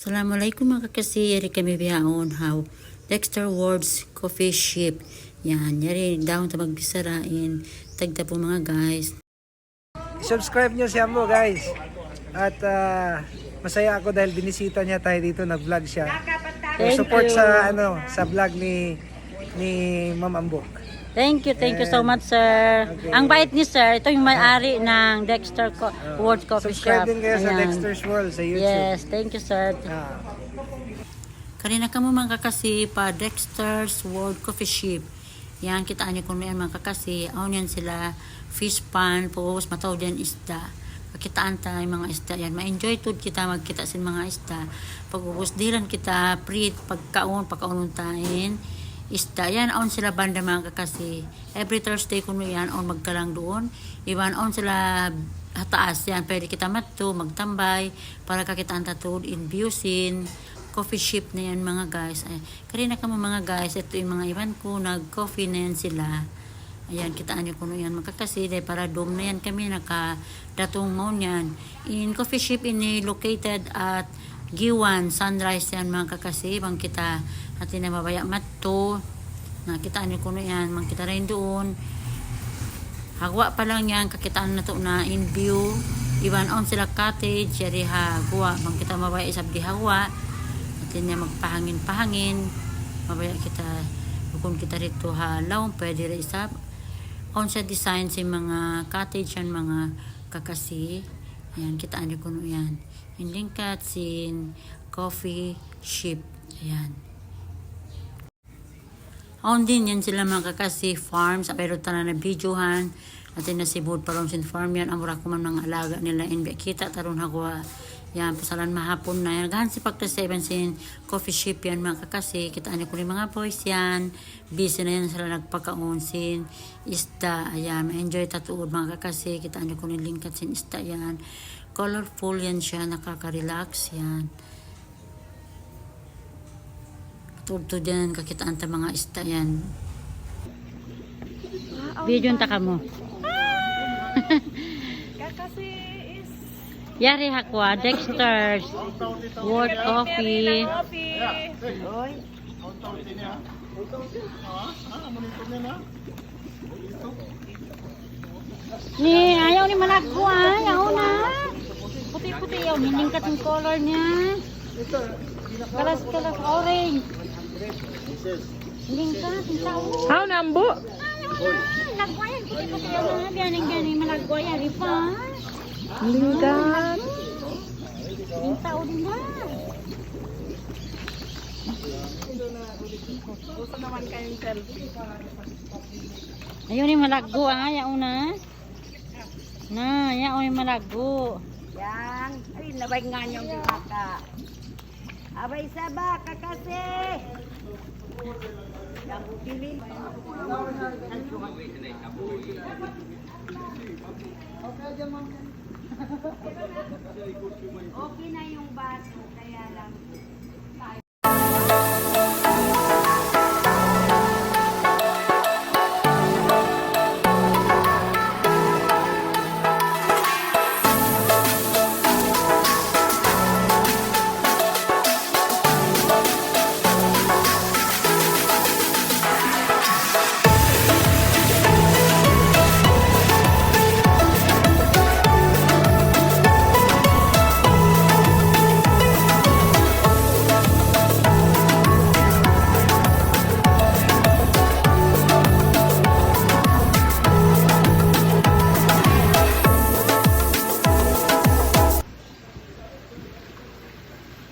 Assalamualaikum mga kakasi, yari kami biyahon how Dexter Ward's Coffee Shop. Yan, yari daw ta magbisarain. Tagta po mga guys. Subscribe nyo si Ambo guys. At masaya ako dahil binisita niya tayo dito, nag-vlog siya. Support sa vlog ni Ma'am Ambo. Thank you so much sir. Okay. Ang bait ni sir, ito yung may-ari ng Dexter Ward's Coffee Subscribe Shop. din kayo sa Ayan. Dexter's World sa YouTube. Yes, thank you sir. Ah. Kanina ka mo mga kakasi pa Dexter's World Coffee Shop. Yan, kitaan niyo kung yan mga kakasi. Aon yan sila fish pan, pos, mataw din isda. Pakitaan tayo mga isda. Yan, ma-enjoy to kita magkita sin mga isda. Pag-ubusdilan kita, pre, pagkaon tayo. Isda. Yan, aon sila banda mga kakasi. Every Thursday kuno yan, aon magkalang doon. Iwan, aon sila hataas yan. Pwede kita matto, magtambay, para kakitaan tatod in Busin. Coffee shop na yan mga guys. Ay, karina ka mo mga guys, ito yung mga iwan ko, nag-coffee na yan sila. Ayan, kitaan nyo kuno yan mga kakasi. Dahil para dome na yan kami, nakadatong mo yan. In coffee shop ini located at Giwan, Sunrise yan mga kakasi. Bang kita natin na mabaya matto. Nakitaan nyo kuno yan. Mang kita rin doon. Hagwa pa lang yan. Kakitaan na to na in view. Iwan on sila cottage. Yari hagwa. Bang kita mabaya isab di hagwa. Natin niya magpahangin-pahangin. Mabaya kita. Kung kita rito halaw. Pwede rin isab. On siya design si mga cottage yan mga kakasi. Ayan. Kitaan nyo kuno yan. Hindi katsin coffee shop. Ayan. On din yan sila mga kakasi farms. Pero tanan na videohan. At nasibod pa rin sin farm yan. Amura ko man ng alaga nila. Inbe kita taron hagwa. Yan. Pasalan mahapon na yan. Nagahan si Pagta 7 sin coffee shop yan mga kakasi. Kitaan niyo ko rin mga boys yan. Busy na yan sila nagpakaon sin isda. Ayan. Ma-enjoy tatuod mga kakasi. Kitaan niyo ko rin lingkat sin isda yan. Colorful yan siya. Nakaka-relax yan. Tulto dyan, kakitaan ta mga isda yan. Video ta ka mo. Kasi is Yari hakwa, Dexter's World Coffee. Oy. Ni, ayaw ni malagwa, ayaw na. Puti-puti yaw, nilingkat yung color niya. Kalas orange. Lingkat, yung tao. How nambo? Ayaw na, lagwa yan, puti-puti yaw na. Ganing malagwa yan, ripa. Lingkat. Yung tao din na. Gusto naman kayong selfie. Ayaw ni malaggo, ayaw na. Na, ayaw ni malaggo. Yan. Ay, nabay nga niyong baka. Abay saba, kakase. Yang pilih. Okay na yung baso, kaya lang.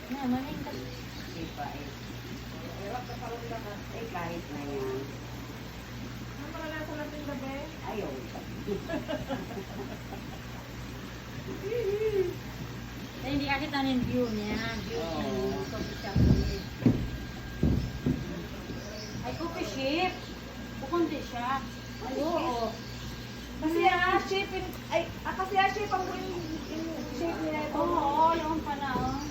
Na, malingkat. Kahit na yan. Ayaw. Ay, hindi kasi tanin view niya. View ng coffee shop niya. Ay, coffee shop. Bukundi siya. Ay, oo. Kasi shape, ay, kasi shape ang shape nila ito. Oo, yung pala. Oh.